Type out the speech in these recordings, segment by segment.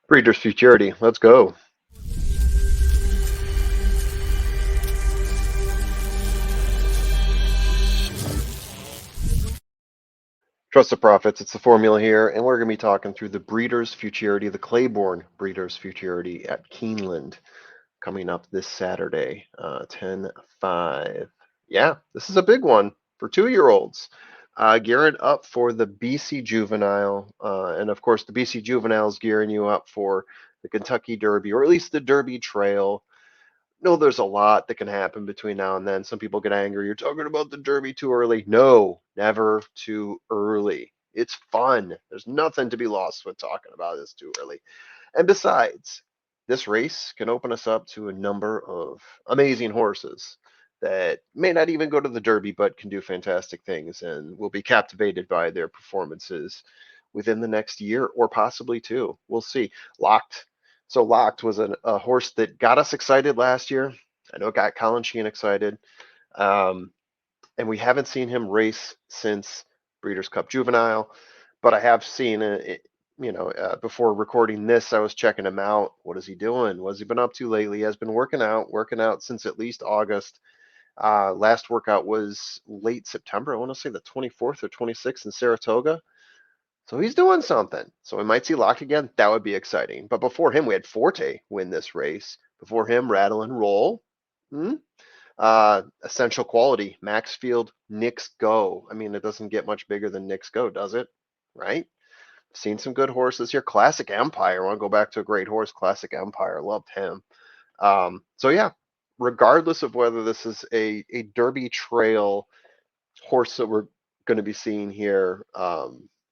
Breeders' Futurity. Let's go. Trust the profits. It's the formula here, and we're going to be talking through the Breeders' Futurity, the Claiborne Breeders' Futurity at Keeneland coming up this Saturday, 10-5. Yeah, this is a big one for 2-year-olds. Gearing up for the BC Juvenile, and of course, the BC Juvenile is gearing you up for the Kentucky Derby, or at least the Derby Trail. No, there's a lot that can happen between now and then. Some people get angry. You're talking about the Derby too early. No, never too early. It's fun. There's nothing to be lost with talking about this too early. And besides, this race can open us up to a number of amazing horses that may not even go to the Derby, but can do fantastic things, and will be captivated by their performances within the next year or possibly two. We'll see. Locked. So Locked was a horse that got us excited last year. I know it got Colin Sheehan excited. Um, and we haven't seen him race since Breeders' Cup Juvenile, but I have seen it. Before recording this, I was checking him out. What is he doing? What's he been up to lately? He has been working out since at least August. Last workout was late September. I want to say the 24th or 26th in Saratoga. So he's doing something. So we might see Lock again. That would be exciting. But before him, we had Forte win this race. Before him, Rattle and Roll. Hmm? Essential Quality, Maxfield, Knicks Go. I mean, it doesn't get much bigger than Knicks Go, does it? Right? Seen some good horses here. Classic Empire. I want to go back to a great horse. Classic Empire. Loved him. So yeah, regardless of whether this is a Derby Trail horse that we're going to be seeing here,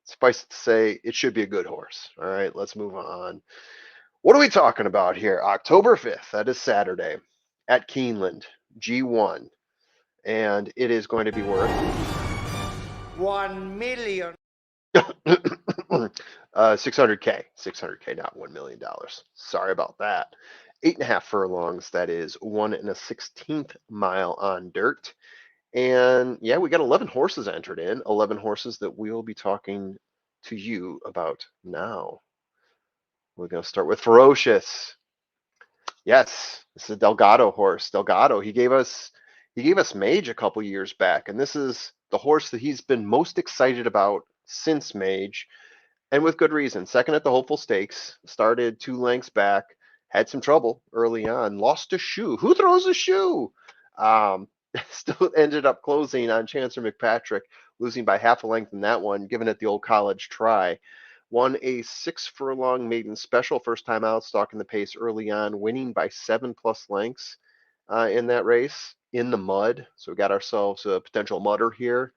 suffice it to say, it should be a good horse. All right, let's move on. What are we talking about here? October 5th, that is Saturday, at Keeneland, G1. And it is going to be worth 1 million. 600K, 600K, not $1 million. Sorry about that. 8.5 furlongs. That is 1 1/16 mile on dirt. And yeah, we got 11 horses entered in, 11 horses that we'll be talking to you about now. We're going to start with Ferocious. Yes, this is a Delgado horse. Delgado, he gave us Mage a couple years back, and this is the horse that he's been most excited about since Mage, and with good reason. Second at the Hopeful Stakes, started 2 lengths back, had some trouble early on, lost a shoe. Who throws a shoe? Um, Still ended up closing on Chancer McPatrick, losing by half a length in that one, giving it the old college try. Won a 6 furlong maiden special, first time out, stalking the pace early on, winning by 7+ lengths in that race in the mud. So we got ourselves a potential mudder here.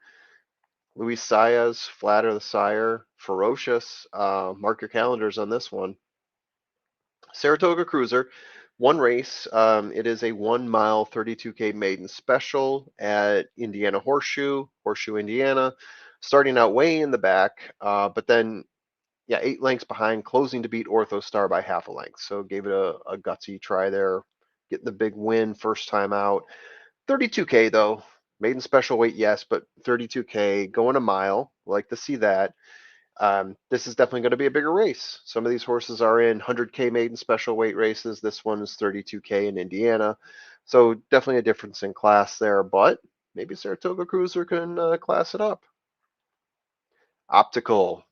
Luis Saez, Flatter the Sire, Ferocious. Mark your calendars on this one. Saratoga Cruiser, one race. It is a 1 mile, 32K maiden special at Indiana Horseshoe, Indiana. Starting out way in the back, but then yeah, 8 lengths behind, closing to beat Ortho Star by half a length. So gave it a gutsy try there, getting the big win first time out. 32K though, maiden special weight, yes, but 32K going a mile. Like to see that. This is definitely going to be a bigger race. Some of these horses are in 100K maiden special weight races. This one is 32K in Indiana. So definitely a difference in class there, but maybe Saratoga Cruiser can class it up. Optical.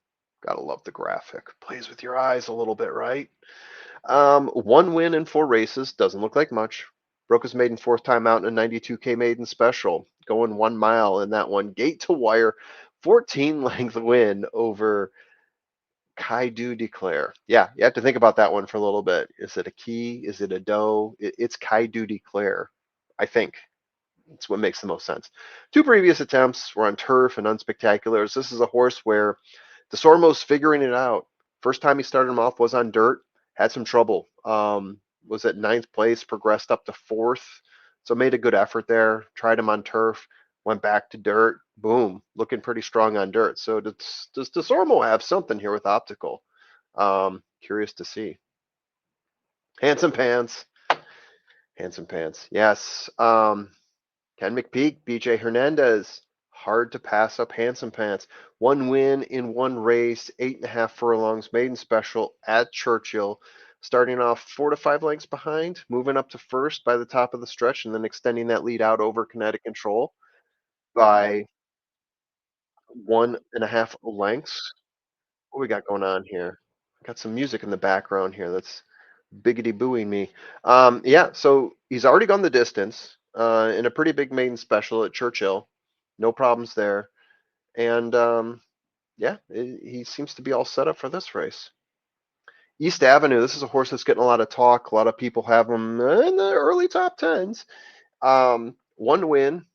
Gotta love the graphic. Plays with your eyes a little bit, right? One win in 4 races. Doesn't look like much. Broke his maiden fourth time out in a 92K maiden special. Going 1 mile in that one. Gate to wire. 14 length win over Kaidu Declare. Yeah, you have to think about that one for a little bit. Is it a key? Is it a doe? It's Kaidu Declare, I think. It's what makes the most sense. 2 previous attempts were on turf and unspectaculars. This is a horse where DeSormo's figuring it out. First time he started him off was on dirt, had some trouble. Was at 9th place, progressed up to 4th, so made a good effort there. Tried him on turf, went back to dirt. Boom, looking pretty strong on dirt. So does DeSormo have something here with Optical? Curious to see. Handsome Pants, Handsome Pants. Yes. Ken McPeak, BJ Hernandez, Hard to pass up Handsome Pants. One win in one race, 8.5 furlongs, maiden special at Churchill. Starting off 4 to 5 lengths behind, moving up to first by the top of the stretch, and then extending that lead out over Kinetic Control by 1.5 lengths. What we got going on here? Got some music in the background here that's biggity booing me. Yeah, so he's already gone the distance in a pretty big maiden special at Churchill. No problems there. And yeah, he seems to be all set up for this race. East Avenue, this is a horse that's getting a lot of talk. A lot of people have him in the early top tens. One win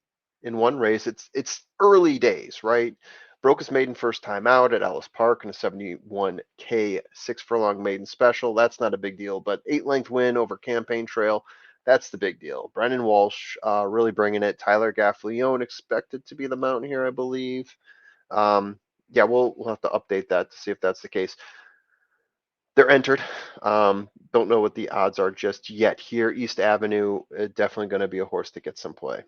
in one race. It's early days, right? Broke his maiden first time out at Ellis Park in a 71K 6 furlong maiden special. That's not a big deal, but 8 length win over Campaign Trail. That's the big deal. Brendan Walsh really bringing it. Tyler Gaffleone expected to be the mountain here, I believe. Yeah, we'll have to update that to see if that's the case. They're entered. Don't know what the odds are just yet here. East Avenue, definitely going to be a horse that gets some play.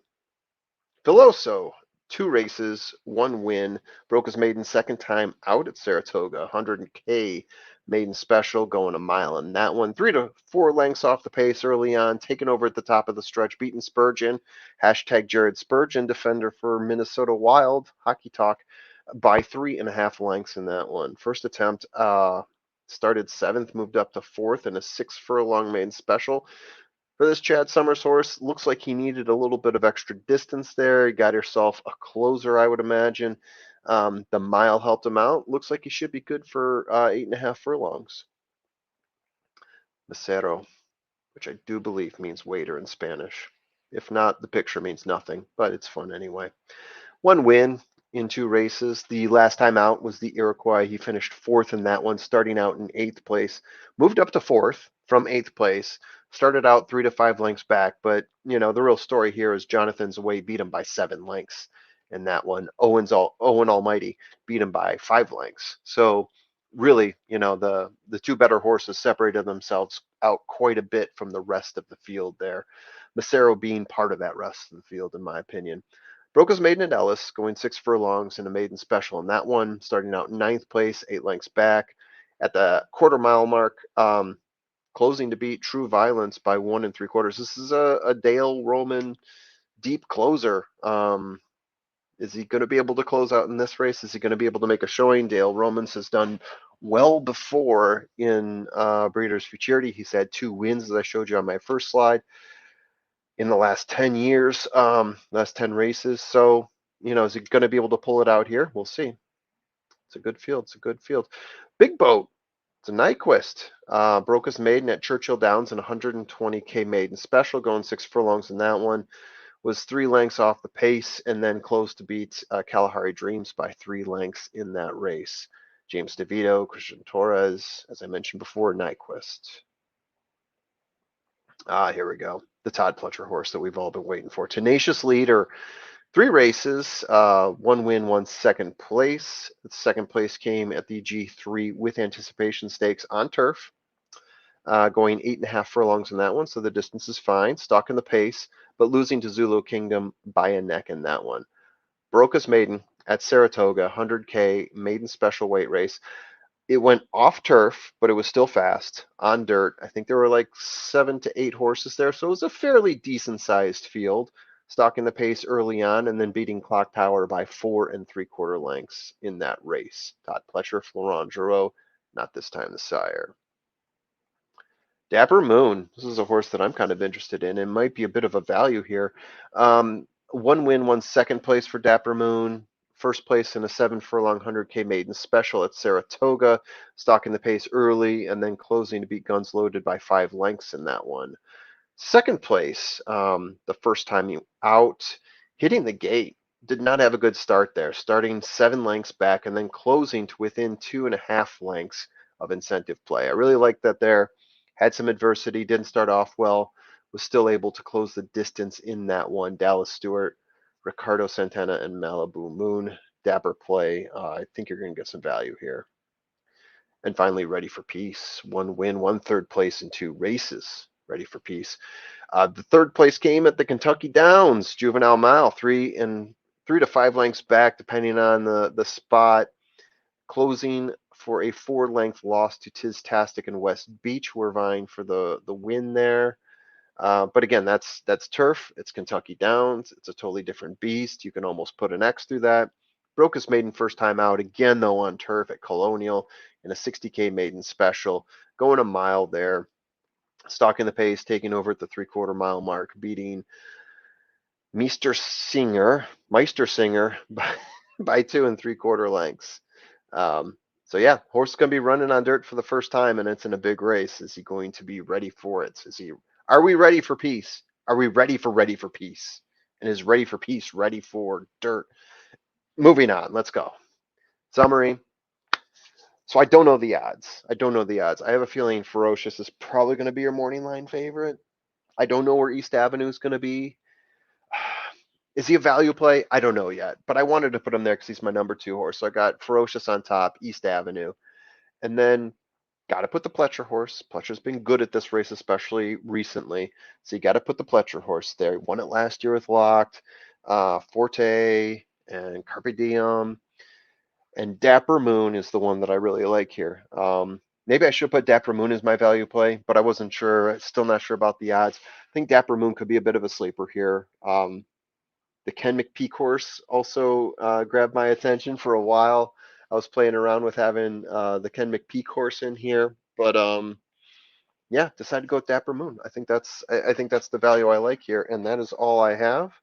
Veloso, 2 races, 1 win. Broke his maiden second time out at Saratoga. 100K maiden special, going a mile in that one. 3 to 4 lengths off the pace early on, taking over at the top of the stretch, beating Spurgeon. Hashtag Jared Spurgeon, defender for Minnesota Wild. Hockey Talk by 3.5 lengths in that one. First attempt, started seventh, moved up to fourth in a 6 furlong maiden special. For this Chad Summers horse, looks like he needed a little bit of extra distance there. He got himself a closer, I would imagine. The mile helped him out. Looks like he should be good for 8.5 furlongs. Macero, which I do believe means waiter in Spanish. If not, the picture means nothing, but it's fun anyway. 1 win in 2 races. The last time out was the Iroquois. He finished fourth in that one, starting out in eighth place. Moved up to fourth from eighth place. Started out 3 to 5 lengths back, but the real story here is Jonathan's Away beat him by 7 lengths in that one. Owen Almighty beat him by 5 lengths. So really, the two better horses separated themselves out quite a bit from the rest of the field there. Macero being part of that rest of the field, in my opinion. Broke his maiden at Ellis, going 6 furlongs in a maiden special. And that one, starting out in ninth place, 8 lengths back. At the quarter-mile mark, closing to beat True Violence by 1 3/4. This is a Dale Roman deep closer. Is he going to be able to close out in this race? Is he going to be able to make a showing? Dale Romans has done well before in Breeders' Futurity. He's had 2 wins, as I showed you on my first slide, in the last 10 years, last 10 races. So, is he going to be able to pull it out here? We'll see. It's a good field. It's a good field. Big Boat. It's a Nyquist. Broke his maiden at Churchill Downs in 120K maiden special, going 6 furlongs in that one. Was 3 lengths off the pace and then closed to beat Kalahari Dreams by 3 lengths in that race. James DeVito, Christian Torres, as I mentioned before, Nyquist. Here we go. The Todd Pletcher horse that we've all been waiting for. Tenacious leader, 3 races, 1 win, 1 second place. The second place came at the G3 with anticipation stakes on turf, going 8.5 furlongs in that one, so the distance is fine. Stalking the pace, but losing to Zulu Kingdom by a neck in that one. Broke his maiden at Saratoga, 100K maiden special weight race. It went off turf, but it was still fast on dirt. I think there were like 7 to 8 horses there, so it was a fairly decent sized field. Stalking the pace early on and then beating Clock Tower by 4 3/4 lengths in that race. Todd Pletcher, Florent Giroux, not this time the sire. Dapper Moon. This is a horse that I'm kind of interested in. It might be a bit of a value here. 1 win, 1 second place for Dapper Moon. First place in a 7 furlong 100K maiden special at Saratoga. Stalking the pace early and then closing to beat Guns Loaded by 5 lengths in that one. Second place, the first time out, hitting the gate. Did not have a good start there, starting 7 lengths back and then closing to within 2.5 lengths of incentive play. I really like that there. Had some adversity, didn't start off well, was still able to close the distance in that one. Dallas Stewart, Ricardo Santana, and Malibu Moon. Dapper play. I think you're going to get some value here. And finally, Ready for Peace. 1 win, 1 third place in 2 races. Ready for Peace. The third place came at the Kentucky Downs. Juvenile Mile, 3 to 5 lengths back, depending on the spot. Closing for a 4-length loss to Tistastic and West Beach. We're vying for the win there. But again, that's turf. It's Kentucky Downs. It's a totally different beast. You can almost put an X through that. Broke his maiden first time out again, though, on turf at Colonial in a 60K maiden special. Going a mile there. Stalking the pace, taking over at the 3/4 mile mark, beating Meister Singer by 2 3/4 lengths. So yeah, horse is going to be running on dirt for the first time, and it's in a big race. Is he going to be ready for it? Are we ready for peace? Are we ready for peace? And is ready for peace ready for dirt? Moving on. Let's go. Summary. So I don't know the odds. I have a feeling Ferocious is probably going to be your morning line favorite. I don't know where East Avenue is going to be. Is he a value play? I don't know yet, but I wanted to put him there because he's my number 2 horse. So I got Ferocious on top, East Avenue, and then got to put the Pletcher horse. Pletcher's been good at this race, especially recently. So you got to put the Pletcher horse there. He won it last year with Locked, Forte, and Carpe Diem. And Dapper Moon is the one that I really like here. Maybe I should put Dapper Moon as my value play, but I wasn't sure. Still not sure about the odds. I think Dapper Moon could be a bit of a sleeper here. The Ken McPeak horse also grabbed my attention for a while. I was playing around with having the Ken McPeak horse in here, but yeah, decided to go with Dapper Moon. I think that's the value I like here, and that is all I have.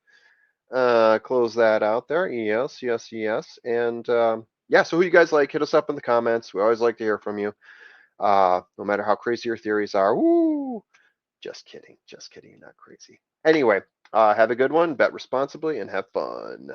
Close that out there. Yes, yes, yes. And yeah, so who you guys like? Hit us up in the comments. We always like to hear from you. No matter how crazy your theories are. Woo! Just kidding. Just kidding. You're not crazy. Anyway, have a good one. Bet responsibly and have fun.